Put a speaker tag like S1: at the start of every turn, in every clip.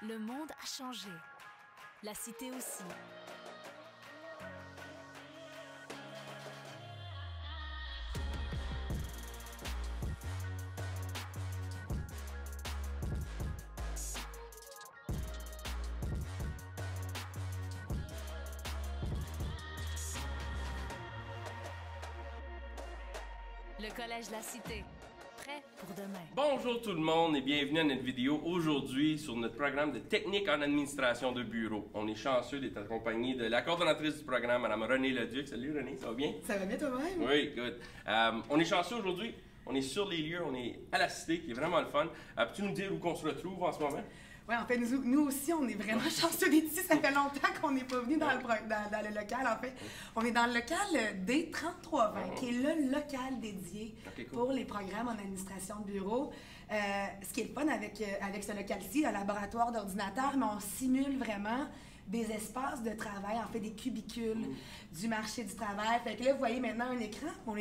S1: Le monde a changé. La cité aussi. Le Collège La Cité. Prêt pour demain.
S2: Bonjour tout le monde et bienvenue à notre vidéo aujourd'hui sur notre programme de technique en administration de bureau. On est chanceux d'être accompagné de la coordonnatrice du programme, Mme Renée Leduc. Salut Renée, ça va bien?
S3: Ça va bien toi-même?
S2: Oui, good. On est chanceux aujourd'hui. On est sur les lieux, on est à la Cité, qui est vraiment le fun. Peux-tu nous dire où on se retrouve en ce moment?
S3: Oui, en fait, nous aussi, on est vraiment chanceux d'être ici. Ça fait longtemps qu'on n'est pas venu dans le local, en fait. On est dans le local D3320, qui est le local dédié pour les programmes en administration de bureau. Ce qui est le fun avec ce local-ci, le laboratoire d'ordinateur, mais on simule vraiment des espaces de travail, en fait, des cubicules du marché du travail. Fait que là, vous voyez maintenant un écran. En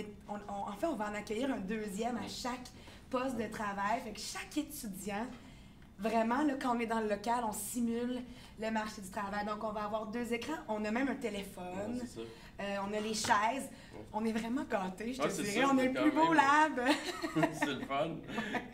S3: fait, on va en accueillir un deuxième à chaque poste de travail. Fait que chaque étudiant, vraiment, là, quand on est dans le local, on simule le marché du travail. Donc, on va avoir deux écrans. On a même un téléphone. On a les chaises. On est vraiment gâtés, je te dirais. On a le plus beau lab.
S2: C'est le fun.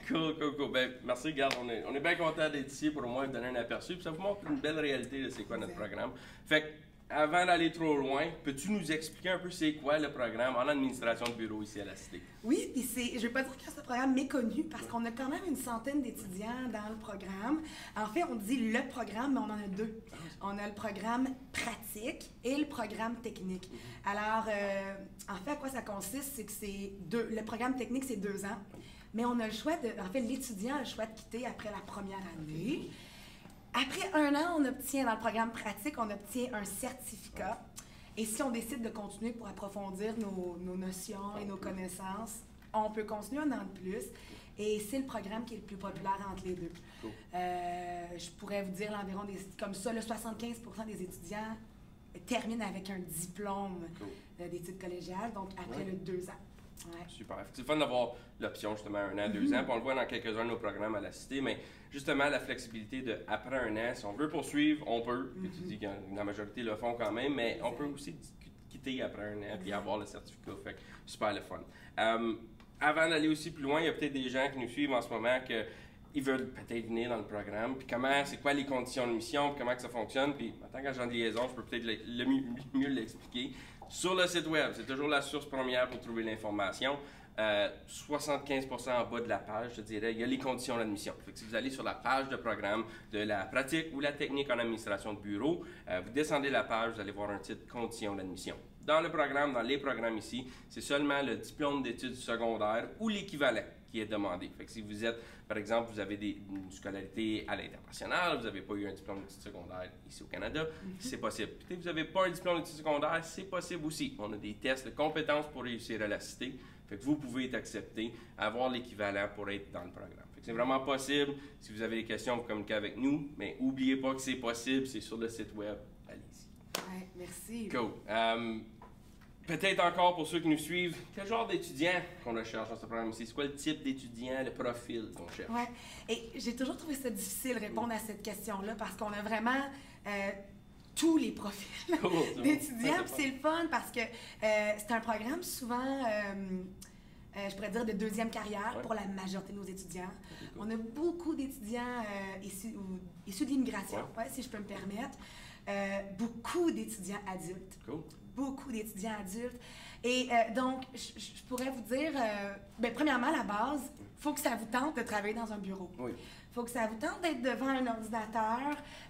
S2: Cool. Ben, merci, regarde. On est bien content d'être ici pour au moins vous donner un aperçu. Puis ça vous montre une belle réalité de c'est quoi notre programme. Fait que, avant d'aller trop loin, peux-tu nous expliquer un peu c'est quoi le programme en administration de bureau ici à la Cité?
S3: Oui, puis je ne vais pas dire que c'est un programme méconnu parce qu'on a quand même une centaine d'étudiants dans le programme. En fait, on dit le programme, mais on en a deux. On a le programme pratique et le programme technique. Alors, en fait, à quoi ça consiste? C'est que le programme technique, c'est 2 ans, mais on a le choix en fait, l'étudiant a le choix de quitter après la première année. Après 1 an, on obtient, dans le programme pratique, on obtient un certificat. Et si on décide de continuer pour approfondir nos notions et nos connaissances, on peut continuer 1 an de plus. Et c'est le programme qui est le plus populaire entre les deux. Je pourrais vous dire l'environ comme ça, le 75% des étudiants terminent avec un diplôme d'études collégiales, donc après le 2 ans. Ouais.
S2: Super. C'est fun d'avoir l'option justement 1 an, 2 ans. Puis on le voit dans quelques-uns de nos programmes à la Cité, mais justement la flexibilité de après 1 an, si on veut poursuivre, on peut. Puis tu dis que la majorité le font quand même, mais on peut aussi quitter après 1 an puis avoir le certificat. Fait que super le fun. Avant d'aller aussi plus loin, il y a peut-être des gens qui nous suivent en ce moment que ils veulent peut-être venir dans le programme, puis c'est quoi les conditions de mission, puis comment que ça fonctionne, puis en tant qu'agent de liaison, je peux peut-être mieux l'expliquer. Sur le site web, c'est toujours la source première pour trouver l'information. 75% en bas de la page, je te dirais, il y a les conditions d'admission. Fait que si vous allez sur la page de programme de la pratique ou la technique en administration de bureau, vous descendez la page, vous allez voir un titre conditions d'admission. Dans le programme, dans les programmes ici, c'est seulement le diplôme d'études secondaires ou l'équivalent qui est demandé. Fait que si vous êtes, par exemple, vous avez une scolarité à l'international, vous n'avez pas eu un diplôme d'études secondaires ici au Canada, c'est possible. Peut-être que vous n'avez pas un diplôme d'études secondaires, c'est possible aussi. On a des tests de compétences pour réussir à la Cité. Fait que vous pouvez être accepté, avoir l'équivalent pour être dans le programme. Fait que c'est vraiment possible. Si vous avez des questions, vous communiquez avec nous, mais n'oubliez pas que c'est possible, c'est sur le site web. Allez-y.
S3: Ouais, merci.
S2: Cool. Peut-être encore pour ceux qui nous suivent, quel genre d'étudiant qu'on recherche dans ce programme ici? C'est quoi le type d'étudiant, le profil qu'on cherche?
S3: Oui, et j'ai toujours trouvé ça difficile de répondre à cette question-là parce qu'on a vraiment tous les profils d'étudiants. Puis c'est le fun parce que c'est un programme souvent, je pourrais dire, de deuxième carrière pour la majorité de nos étudiants. On a beaucoup d'étudiants issus de l'immigration, si je peux me permettre. Beaucoup d'étudiants adultes. Beaucoup d'étudiants adultes. Et donc, je pourrais vous dire, premièrement, à la base, il faut que ça vous tente de travailler dans un bureau. Il faut que ça vous tente d'être devant un ordinateur,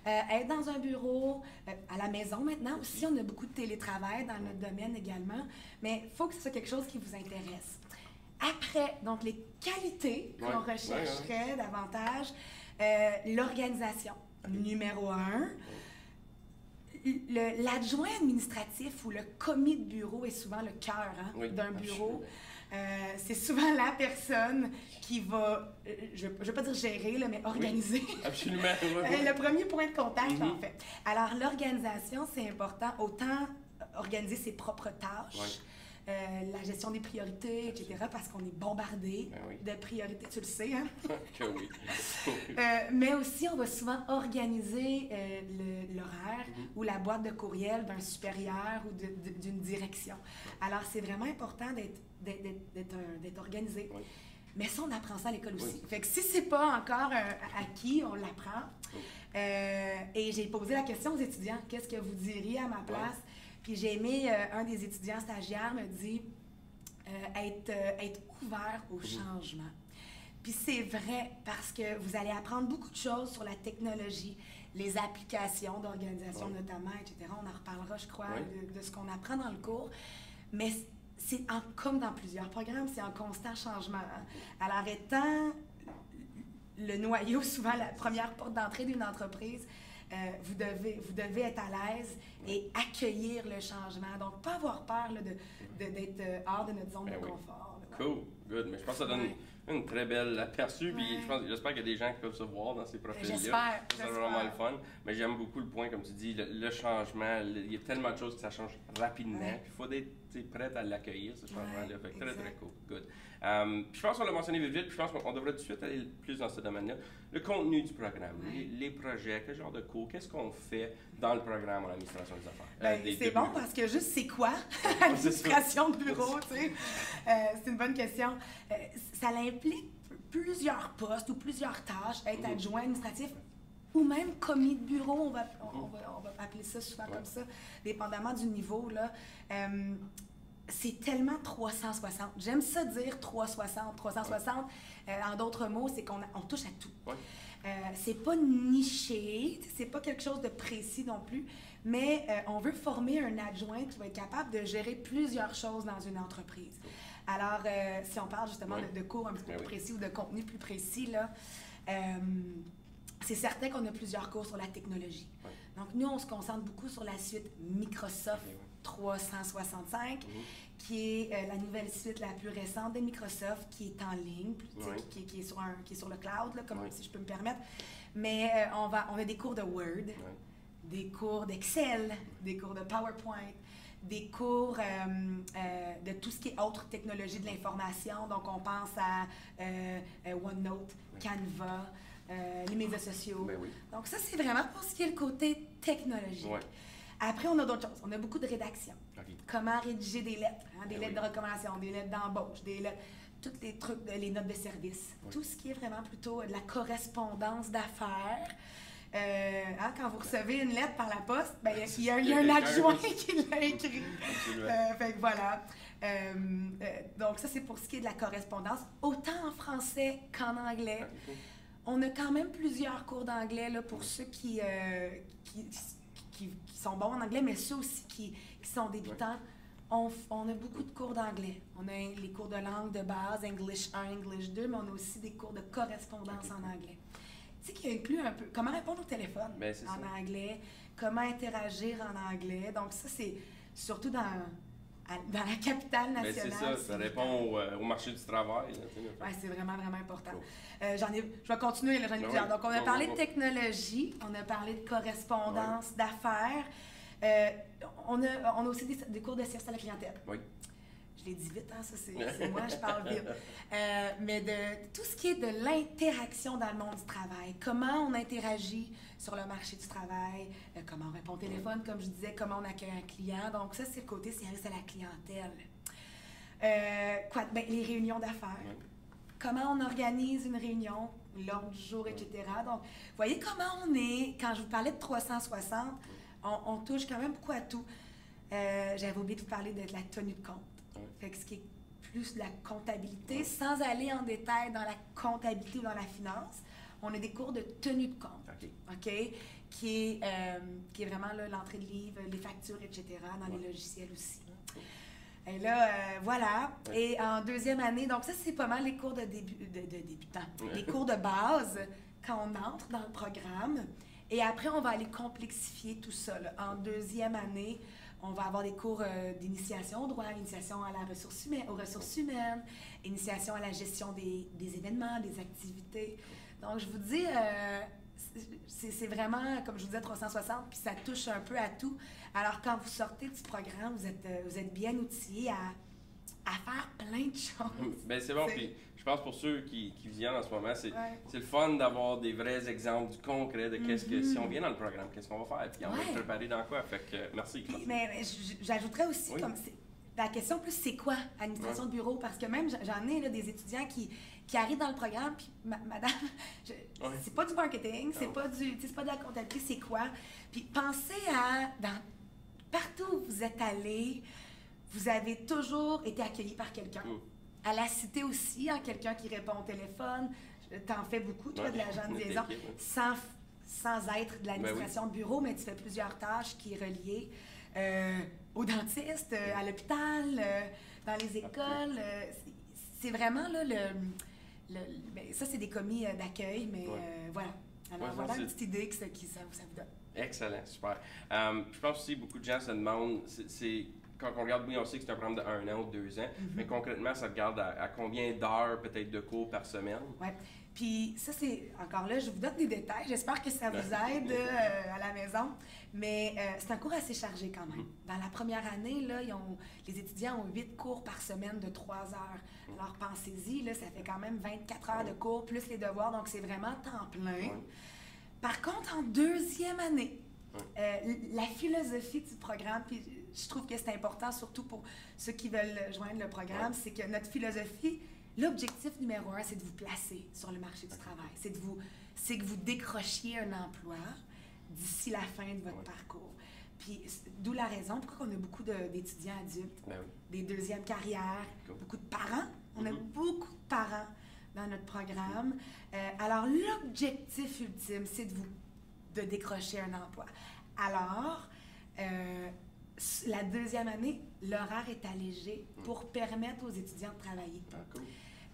S3: être dans un bureau, à la maison maintenant aussi. On a beaucoup de télétravail dans notre domaine également. Mais il faut que ce soit quelque chose qui vous intéresse. Après, donc, les qualités qu'on rechercherait davantage, l'organisation, numéro 1. L'adjoint administratif ou le commis de bureau est souvent le cœur d'un bureau. C'est souvent la personne qui va, je ne vais pas dire gérer, là, mais organiser.
S2: Absolument.
S3: Le premier point de contact, en fait. Alors, l'organisation, c'est important. Autant organiser ses propres tâches, la gestion des priorités, etc., parce qu'on est bombardé de priorités, tu le sais, hein?
S2: Que oui.
S3: Mais aussi, on va souvent organiser l'horaire ou la boîte de courriel d'un supérieur ou d'une direction. Alors, c'est vraiment important d'être organisé.
S2: Oui.
S3: Mais ça, on apprend ça à l'école aussi. Fait que si c'est pas encore acquis, on l'apprend. Et j'ai posé la question aux étudiants, qu'est-ce que vous diriez à ma place? Puis j'ai aimé, un des étudiants stagiaires me dit être ouvert au changement. Puis c'est vrai parce que vous allez apprendre beaucoup de choses sur la technologie, les applications d'organisation notamment, etc. On en reparlera, je crois, de ce qu'on apprend dans le cours. Mais c'est comme dans plusieurs programmes, c'est en constant changement. Hein? Alors, étant le noyau, souvent la première porte d'entrée d'une entreprise, vous devez être à l'aise et accueillir le changement. Donc, pas avoir peur là, d'être hors de notre zone de confort. Là.
S2: Cool, good. Mais je pense que ça donne une très belle aperçu. Puis j'espère qu'il y a des gens qui peuvent se voir dans ces profils-là.
S3: J'espère.
S2: C'est vraiment le fun. Mais j'aime beaucoup le point, comme tu dis, le changement. Il y a tellement de choses que ça change rapidement. Puis il faut être prête à l'accueillir, ce changement-là. Fait que très, très cool. Good. Puis je pense qu'on l'a mentionné vite, puis je pense qu'on devrait tout de suite aller plus dans ce domaine-là. Le contenu du programme, les projets, quel genre de cours, qu'est-ce qu'on fait dans le programme en administration des affaires?
S3: C'est bon parce que juste c'est quoi administration de bureau, tu sais? C'est une bonne question. Ça implique plusieurs postes ou plusieurs tâches, être adjoint administratif ou même commis de bureau, on va appeler ça souvent comme ça, dépendamment du niveau, là. C'est tellement 360. J'aime ça dire 360. 360, en d'autres mots, c'est qu'on touche à tout. C'est pas niché, c'est pas quelque chose de précis non plus, mais on veut former un adjoint qui va être capable de gérer plusieurs choses dans une entreprise. Alors, si on parle justement de cours un petit peu plus précis ou de contenu plus précis, là, c'est certain qu'on a plusieurs cours sur la technologie. Donc, nous, on se concentre beaucoup sur la suite Microsoft 365, qui est la nouvelle suite la plus récente de Microsoft, qui est en ligne, qui est sur le cloud, là, si je peux me permettre. Mais on a des cours de Word, des cours d'Excel, des cours de PowerPoint, des cours de tout ce qui est autre technologie de l'information. Donc, on pense à OneNote, Canva, les médias sociaux. Donc, ça, c'est vraiment pour ce qui est le côté technologique. Après, on a d'autres choses. On a beaucoup de rédaction. Comment rédiger des lettres, des lettres de recommandation, des lettres d'embauche, des lettres, tous les trucs, les notes de service. Tout ce qui est vraiment plutôt de la correspondance d'affaires. Quand vous recevez une lettre par la poste, il y a un adjoint qui l'a écrit. Fait que voilà. Donc ça, c'est pour ce qui est de la correspondance, autant en français qu'en anglais. On a quand même plusieurs cours d'anglais là, pour ceux qui sont bons en anglais, mais ceux aussi qui sont débutants. On a beaucoup de cours d'anglais. On a les cours de langue de base, English 1, English 2, mais on a aussi des cours de correspondance en anglais. Tu sais, qui inclut un peu comment répondre au téléphone en anglais, comment interagir en anglais. Donc ça, c'est surtout dans la capitale nationale.
S2: C'est ça répond au marché du travail.
S3: Oui, c'est vraiment, vraiment important. Je vais continuer, là, j'en ai plusieurs. Donc, on a parlé de technologie, on a parlé de correspondance, d'affaires. On a aussi des cours de service à la clientèle. Je l'ai dit vite, hein, ça c'est moi, je parle vite. Mais de tout ce qui est de l'interaction dans le monde du travail, comment on interagit sur le marché du travail, comment on répond au téléphone, comme je disais, comment on accueille un client. Donc ça, c'est le côté service à la clientèle. Les réunions d'affaires. Comment on organise une réunion, l'ordre du jour, etc. Donc, vous voyez comment on est, quand je vous parlais de 360, on touche quand même beaucoup à tout. J'avais oublié de vous parler de la tenue de compte. Fait que ce qui est plus de la comptabilité, sans aller en détail dans la comptabilité ou dans la finance, on a des cours de tenue de compte, qui est vraiment l'entrée de livre, les factures, etc., dans les logiciels aussi. Et là, voilà. Et en deuxième année, donc ça, c'est pas mal les cours de débutants. Les cours de base, quand on entre dans le programme. Et après, on va aller complexifier tout ça. Là. En deuxième année, on va avoir des cours d'initiation au droit, initiation à la aux ressources humaines, initiation à la gestion des événements, des activités. Donc, je vous dis, c'est vraiment, comme je vous disais, 360, puis ça touche un peu à tout. Alors, quand vous sortez du programme, vous êtes bien outillé à faire plein de choses.
S2: Ben c'est bon, puis je pense pour ceux qui viennent en ce moment, c'est
S3: Ouais.
S2: le fun d'avoir des vrais exemples, du concret de qu'est-ce que, si on vient dans le programme, qu'est-ce qu'on va faire, puis on va se préparer dans quoi. Fait que merci.
S3: Puis, mais j'ajouterais aussi, comme la question plus, c'est quoi administration de bureau? Parce que même, j'en ai là, des étudiants qui arrivent dans le programme, puis madame, c'est pas du marketing, c'est pas de la comptabilité, c'est quoi? Puis pensez partout où vous êtes allé, vous avez toujours été accueilli par quelqu'un. À la cité aussi, quelqu'un qui répond au téléphone. T'en fais beaucoup, toi, de l'agent de liaison, sans être de l'administration de bureau, mais tu fais plusieurs tâches qui est reliée au dentiste, à l'hôpital, dans les écoles. C'est vraiment là, ben, ça, c'est des commis d'accueil, mais voilà. Alors, voilà une petite idée que ça vous donne.
S2: Excellent, super. Je pense aussi beaucoup de gens se demandent, quand on regarde, oui, on sait que c'est un programme de 1 an ou 2 ans, mais concrètement, ça regarde à combien d'heures peut-être de cours par semaine? Oui.
S3: Puis ça, c'est encore là, je vous donne des détails. J'espère que ça vous aide à la maison. Mais c'est un cours assez chargé quand même. Dans la première année, là, les étudiants ont 8 cours par semaine de 3 heures. Alors pensez-y, là, ça fait quand même 24 heures de cours, plus les devoirs, donc c'est vraiment temps plein. Par contre, en deuxième année, la philosophie du programme, puis je trouve que c'est important, surtout pour ceux qui veulent joindre le programme, c'est que notre philosophie, l'objectif numéro 1, c'est de vous placer sur le marché du travail. C'est que vous décrochiez un emploi d'ici la fin de votre parcours. Puis, d'où la raison pourquoi on a beaucoup d'étudiants adultes, des deuxièmes carrières, beaucoup de parents. On a beaucoup de parents dans notre programme. Alors, l'objectif ultime, c'est de décrocher un emploi. Alors, la deuxième année, l'horaire est allégé pour permettre aux étudiants de travailler.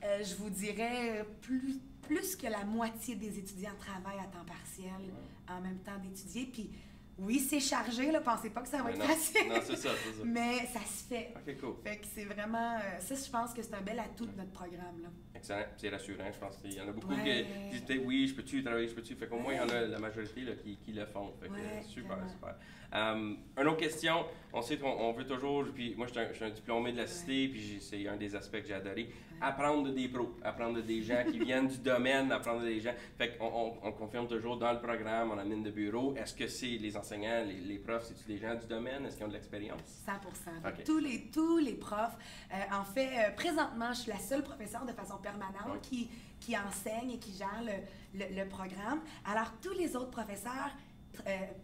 S3: Je vous dirais plus que la moitié des étudiants travaillent à temps partiel en même temps d'étudier. Puis oui, c'est chargé, là, pensez pas que ça va être facile.
S2: Non, c'est ça.
S3: Mais ça se fait.
S2: OK, cool.
S3: Fait que c'est vraiment... ça, je pense que c'est un bel atout de notre programme, là.
S2: Excellent. C'est rassurant, je pense qu'il y en a beaucoup qui disent peut-être oui, je peux-tu travailler, je peux-tu. Fait qu'au moins, il y en a la majorité là, qui le font. Fait que super, vraiment. Super. Une autre question, on sait qu'on veut toujours, puis moi je suis un diplômé de la cité, puis c'est un des aspects que j'ai adoré, apprendre des pros, apprendre des gens qui viennent du domaine, apprendre des gens. Fait qu'on confirme toujours dans le programme, on amène de bureau. Est-ce que c'est les enseignants, les profs, c'est-tu des gens du domaine? Est-ce qu'ils ont de l'expérience?
S3: 100%. Okay. Tous les profs. En fait, présentement, je suis la seule professeure de façon permanente qui enseigne et qui gère le programme. Alors, tous les autres professeurs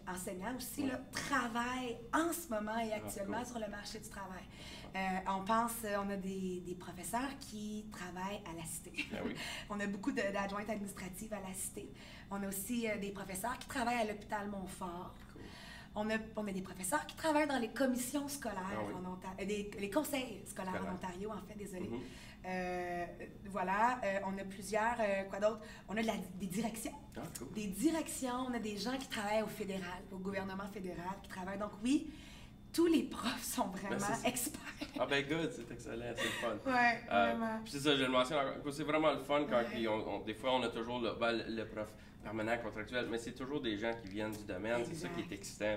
S3: enseignants aussi, là, travaillent en ce moment et actuellement sur le marché du travail. On a des professeurs qui travaillent à la Cité. On a beaucoup d'adjointes administratives à la Cité. On a aussi des professeurs qui travaillent à l'hôpital Montfort. On a des professeurs qui travaillent dans les commissions scolaires en Ontario, les conseils scolaires en Ontario, en fait, désolé. Voilà, on a plusieurs, quoi d'autre? On a des directions. Des directions, on a des gens qui travaillent au fédéral, au gouvernement fédéral, qui travaillent. Donc oui, tous les profs sont vraiment experts.
S2: Ah ben good, c'est excellent, c'est le fun.
S3: Oui, vraiment.
S2: Puis c'est ça, je le mentionne, c'est vraiment le fun quand des fois on a toujours le prof permanent, contractuel, mais c'est toujours des gens qui viennent du domaine, c'est ça qui est excitant.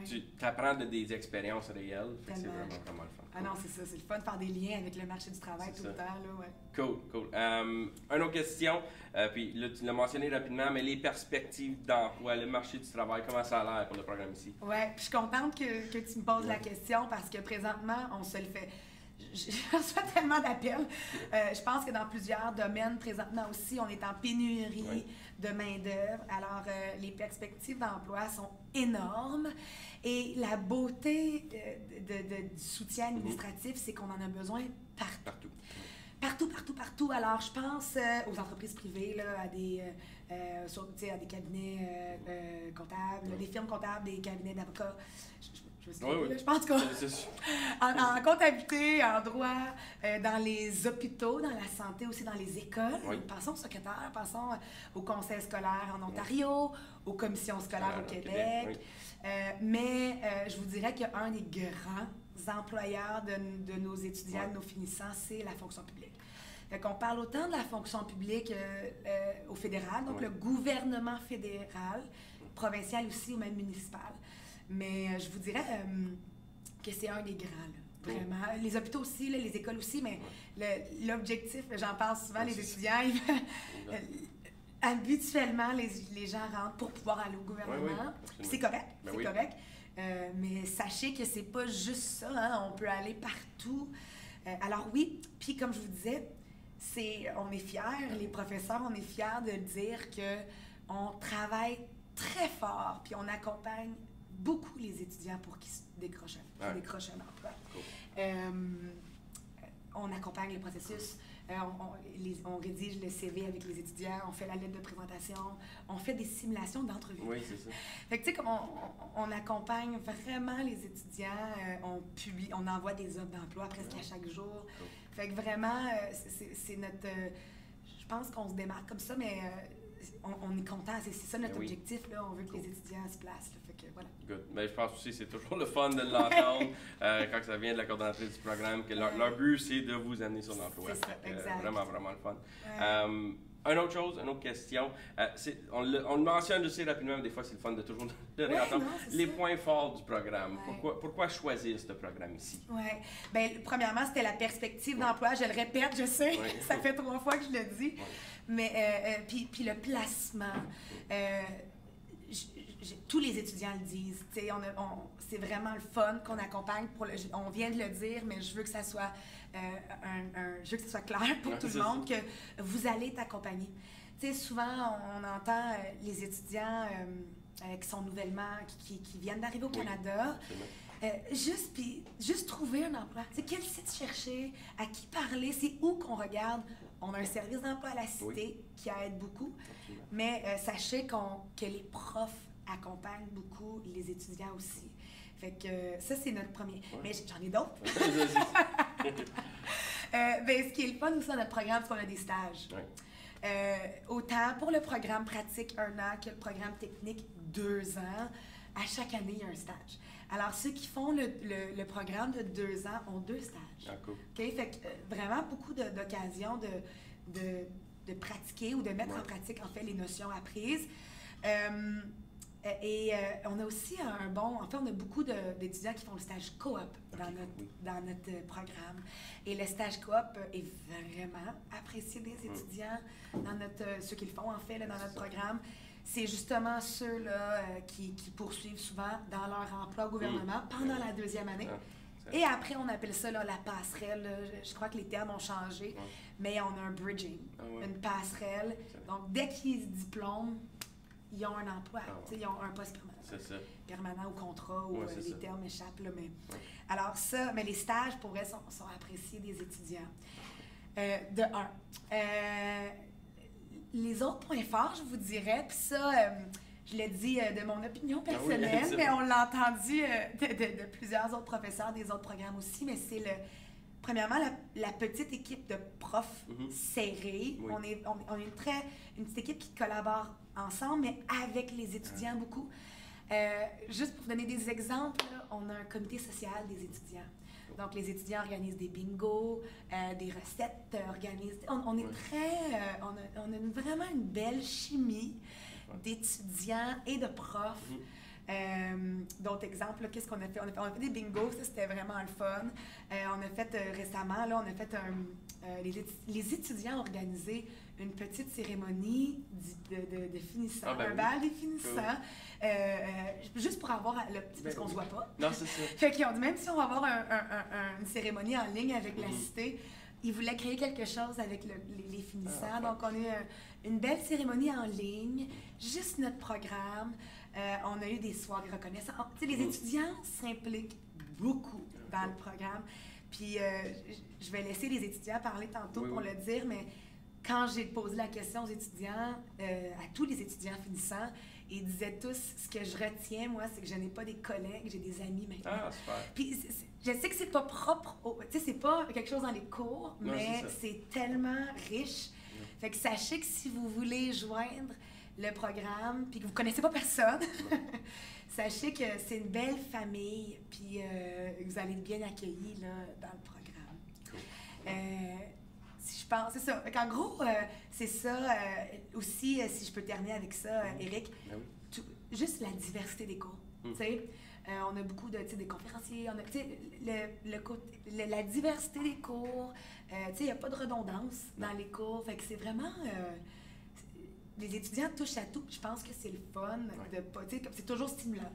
S2: Tu apprends des expériences réelles, c'est vraiment le fun.
S3: Ah non, c'est ça, c'est le fun de faire des liens avec le marché du travail tout le temps. Là,
S2: Cool. Une autre question, puis là, tu l'as mentionné rapidement, mais les perspectives d'emploi, le marché du travail, comment ça a l'air pour le programme ici?
S3: Oui, puis je suis contente que tu me poses la question parce que présentement, on se le fait. Je reçois tellement d'appels. Je pense que dans plusieurs domaines, présentement aussi, on est en pénurie de main-d'œuvre. Alors, les perspectives d'emploi sont énormes. Et la beauté du soutien administratif, c'est qu'on en a besoin partout. Partout. Alors, je pense aux entreprises privées, là, à des cabinets comptables, des firmes comptables, des cabinets d'avocats. Je pense qu'en comptabilité, en droit, dans les hôpitaux, dans la santé, aussi dans les écoles. Pensons aux secrétaires, pensons aux conseils scolaires en Ontario, aux commissions scolaires au Québec. Mais je vous dirais qu'un des grands employeurs de nos étudiants, de nos finissants, c'est la fonction publique. Fait qu'on parle autant de la fonction publique au fédéral, donc le gouvernement fédéral, provincial aussi ou même municipal. Mais je vous dirais que c'est un des grands. Vraiment. Les hôpitaux aussi, là, les écoles aussi, mais l'objectif, j'en parle souvent, les étudiants, habituellement, les gens rentrent pour pouvoir aller au gouvernement. C'est correct, c'est correct. Mais sachez que c'est pas juste ça, hein, on peut aller partout. Alors oui, puis comme je vous disais, on est fiers, les professeurs, on est fiers de dire qu'on travaille très fort, puis on accompagne beaucoup les étudiants pour qu'ils décrochent un emploi. Cool. On accompagne le processus, on rédige le CV avec les étudiants, on fait la lettre de présentation, on fait des simulations d'entrevue.
S2: Oui, c'est ça.
S3: Fait que tu sais, comme on accompagne vraiment les étudiants, on envoie des offres d'emploi presque à chaque jour. Cool. Fait que vraiment, c'est notre... je pense qu'on se démarque comme ça, mais on est content. C'est ça notre objectif, là. On veut que les étudiants se placent. Là. Fait que voilà.
S2: Good. Mais je pense aussi que c'est toujours le fun de l'entendre quand ça vient de la coordonnatrice du programme, que leur but, c'est de vous amener sur l'emploi.
S3: C'est ça, exact.
S2: Vraiment, vraiment le fun. Une autre chose, une autre question. On le mentionne aussi rapidement, mais des fois, c'est le fun de toujours le réentendre. Les points forts du programme. Pourquoi choisir ce programme ici?
S3: Oui. Bien, premièrement, c'était la perspective d'emploi. Je le répète, je sais. Ça fait 3 fois que je le dis. Mais, puis le placement. Tous les étudiants le disent. C'est vraiment le fun qu'on accompagne. On vient de le dire, mais je veux que ça soit, je veux que ça soit clair pour tout le monde, que vous allez être accompagnés. Souvent, on entend les étudiants qui sont nouvellement, qui viennent d'arriver au Canada, juste trouver un emploi. Quel site chercher, à qui parler, c'est où qu'on regarde. On a un service d'emploi à la Cité qui aide beaucoup, mais sachez que les profs accompagnent beaucoup les étudiants aussi. Fait que ça, c'est notre premier. Mais j'en ai d'autres. Ce qui est le fun aussi dans notre programme, c'est qu'on a des stages. Autant pour le programme pratique 1 an que le programme technique 2 ans, à chaque année, il y a un stage. Alors, ceux qui font le programme de 2 ans ont 2 stages. Cool. Fait que, vraiment beaucoup d'occasions de pratiquer ou de mettre en pratique, en fait, les notions apprises. On a aussi on a beaucoup d'étudiants qui font le stage coop dans notre programme. Et le stage coop est vraiment apprécié des étudiants ceux qui le font, en fait, dans notre programme. C'est justement ceux-là qui poursuivent souvent dans leur emploi au gouvernement pendant la 2e année. Et après, on appelle ça la passerelle. Là. Je crois que les termes ont changé, mais on a un bridging, une passerelle. Donc, dès qu'ils se diplôment, ils ont un emploi, ils ont un poste permanent.
S2: C'est ça.
S3: Permanent ou contrat, ou les termes échappent. Là, alors ça, mais les stages, pour vrai, sont appréciés des étudiants. De un. Les autres points forts, je vous dirais, puis ça, je l'ai dit de mon opinion personnelle, mais on l'a entendu de plusieurs autres professeurs des autres programmes aussi, mais c'est premièrement, la petite équipe de profs serrés. On est une petite équipe qui collabore ensemble, mais avec les étudiants beaucoup. Juste pour vous donner des exemples, là, on a un comité social des étudiants. Donc, les étudiants organisent des bingos, des recettes, on est on a vraiment une belle chimie d'étudiants et de profs. D'autres exemples, qu'est-ce qu'on a fait? On a fait des bingos, ça c'était vraiment le fun. On a fait récemment, là, les étudiants ont organisé une petite cérémonie de finissant, un bal des finissants, juste pour avoir parce qu'on se voit pas.
S2: Non, c'est ça.
S3: Fait qu'ils ont dit, même si on va avoir une cérémonie en ligne avec la Cité, ils voulaient créer quelque chose avec les finissants. Donc, on a eu une belle cérémonie en ligne, juste notre programme. On a eu des soirées reconnaissantes. Les étudiants s'impliquent beaucoup dans le programme. Puis, je vais laisser les étudiants parler tantôt pour le dire, mais quand j'ai posé la question aux étudiants, à tous les étudiants finissants, ils disaient tous, ce que je retiens, moi, c'est que je n'ai pas des collègues, j'ai des amis maintenant.
S2: Ah, super.
S3: Puis, je sais que c'est pas propre, tu sais, c'est pas quelque chose dans les cours, mais c'est tellement riche. Fait que sachez que si vous voulez joindre le programme, puis que vous connaissez pas personne, sachez que c'est une belle famille, puis vous allez être bien accueillis là, dans le programme.
S2: Cool.
S3: Si je pense, c'est ça. En gros, c'est ça. Aussi, si je peux terminer avec ça, Éric, juste la diversité des cours. tu sais. On a beaucoup de, des conférenciers, on a, la diversité des cours, il n'y a pas de redondance dans les cours, fait que c'est vraiment... les étudiants touchent à tout, je pense que c'est le fun, de pas, c'est toujours stimulant.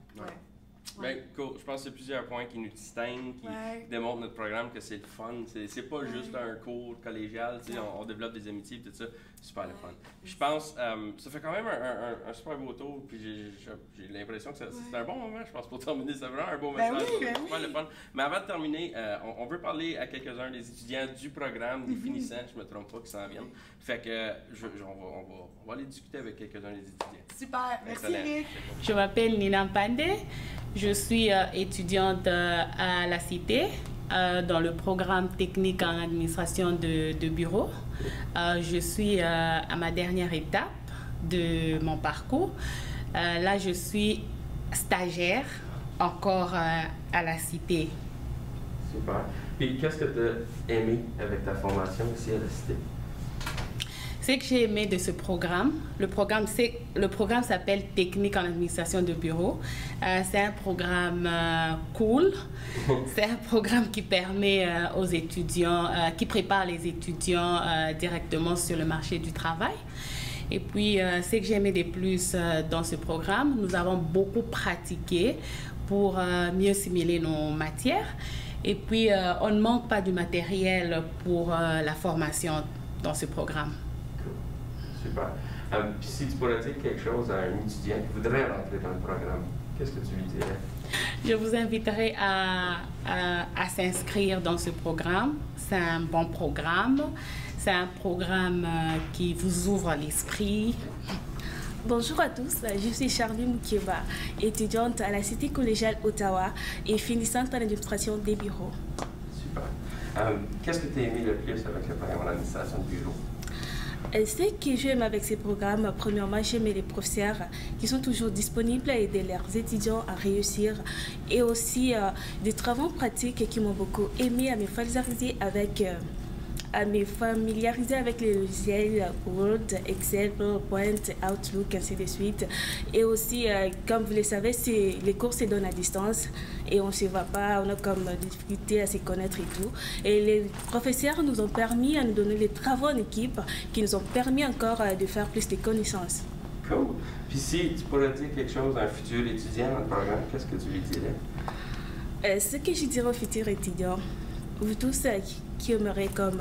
S2: Ben, cool. Je pense que c'est plusieurs points qui nous distinguent, qui démontrent notre programme que c'est le fun. C'est pas juste un cours collégial, on développe des amitiés et tout ça. Super le fun. Je pense, ça fait quand même un super beau tour, puis j'ai l'impression que c'est un bon moment, je pense, pour terminer. C'est vraiment un beau message. Super le fun. Mais avant de terminer, on veut parler à quelques-uns des étudiants du programme, des finissants, je me trompe pas, qui s'en viennent. Fait que on va aller discuter avec quelques-uns des étudiants.
S3: Super, merci Eric.
S4: Je m'appelle Nina Mpande. Je suis étudiante à la Cité dans le programme technique en administration de bureau. Je suis à ma dernière étape de mon parcours. Là, je suis stagiaire encore à la Cité.
S2: Super. Puis, qu'est-ce que tu as aimé avec ta formation ici à la Cité?
S4: Ce que j'ai aimé de ce programme, le programme s'appelle Technique en administration de bureau. C'est un programme cool. C'est un programme qui permet aux étudiants, qui prépare les étudiants directement sur le marché du travail. Et puis, ce que j'ai aimé de plus dans ce programme, nous avons beaucoup pratiqué pour mieux simuler nos matières. Et puis, on ne manque pas du matériel pour la formation dans ce programme.
S2: Super. Puis si tu pourrais dire quelque chose à un étudiant qui voudrait rentrer dans le programme, qu'est-ce que tu lui dirais?
S4: Je vous inviterai à s'inscrire dans ce programme. C'est un bon programme. C'est un programme qui vous ouvre l'esprit.
S5: Bonjour à tous, je suis Charlie Moukieba, étudiante à la Cité collégiale Ottawa et finissante en administration des bureaux.
S2: Super. Qu'est-ce que tu as aimé le plus avec le programme en administration de bureau?
S5: Ce que j'aime avec ces programmes, premièrement, j'aime les professeurs qui sont toujours disponibles à aider leurs étudiants à réussir et aussi des travaux pratiques qui m'ont beaucoup aimé à me familiariser avec les logiciels Word, Excel, PowerPoint, Outlook, ainsi de suite. Et aussi, comme vous le savez, les cours se donnent à distance et on ne se voit pas, on a comme difficulté à se connaître et tout. Et les professeurs nous ont permis à nous donner les travaux en équipe qui nous ont permis encore de faire plus de connaissances.
S2: Cool. Puis si tu pourrais dire quelque chose à un futur étudiant dans le programme, qu'est-ce que tu lui dirais?
S5: Ce que je dirais aux futurs étudiants, vous tous qui aimeraient comme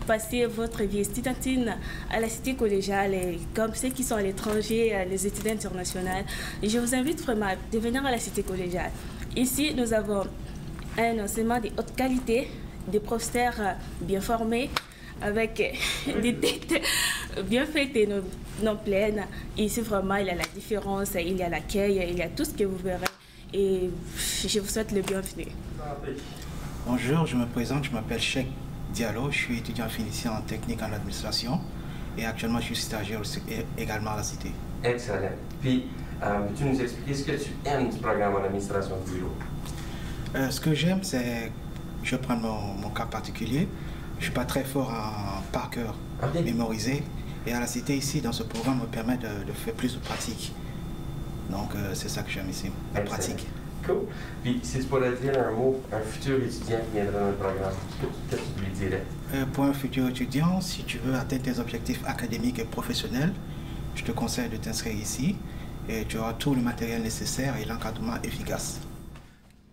S5: passer votre vie estudiantine à la Cité collégiale et comme ceux qui sont à l'étranger, les étudiants internationaux, je vous invite vraiment à venir à la Cité collégiale. Ici, nous avons un enseignement de haute qualité, des professeurs bien formés, avec des têtes bien faites et non pleines. Ici, vraiment, il y a la différence, il y a l'accueil, il y a tout ce que vous verrez. Et je vous souhaite le bienvenu.
S6: Bonjour, je me présente, je m'appelle Cheikh Diallo, je suis étudiant finissant en technique en administration et actuellement je suis stagiaire également à la Cité.
S2: Excellent. Puis, peux-tu nous expliquer ce que tu aimes du programme en administration de bureau?
S6: Ce que j'aime, c'est, je vais prendre mon cas particulier, je ne suis pas très fort en par cœur, mémorisé, et à la Cité ici, dans ce programme, me permet de faire plus de pratique. Donc c'est ça que j'aime ici, la pratique.
S2: Cool. Puis, si tu pourrais dire un mot à un futur étudiant qui viendrait dans le programme, qu'est-ce que tu lui dirais?
S6: Pour un futur étudiant, si tu veux atteindre tes objectifs académiques et professionnels, je te conseille de t'inscrire ici et tu auras tout le matériel nécessaire et l'encadrement efficace.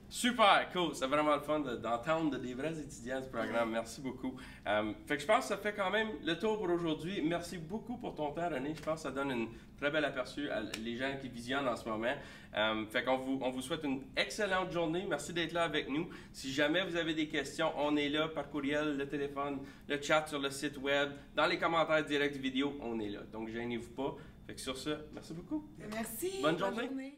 S2: Super, cool. C'est vraiment le fun d'entendre des vrais étudiants du programme. Merci beaucoup. Fait que je pense que ça fait quand même le tour pour aujourd'hui. Merci beaucoup pour ton temps, René. Je pense que ça donne une très belle aperçu à les gens qui visionnent en ce moment. Fait qu'on vous souhaite une excellente journée. Merci d'être là avec nous. Si jamais vous avez des questions, on est là par courriel, le téléphone, le chat sur le site web, dans les commentaires directs vidéo, on est là. Donc, gênez-vous pas. Fait que sur ce, merci beaucoup.
S3: Merci.
S2: Bonne journée.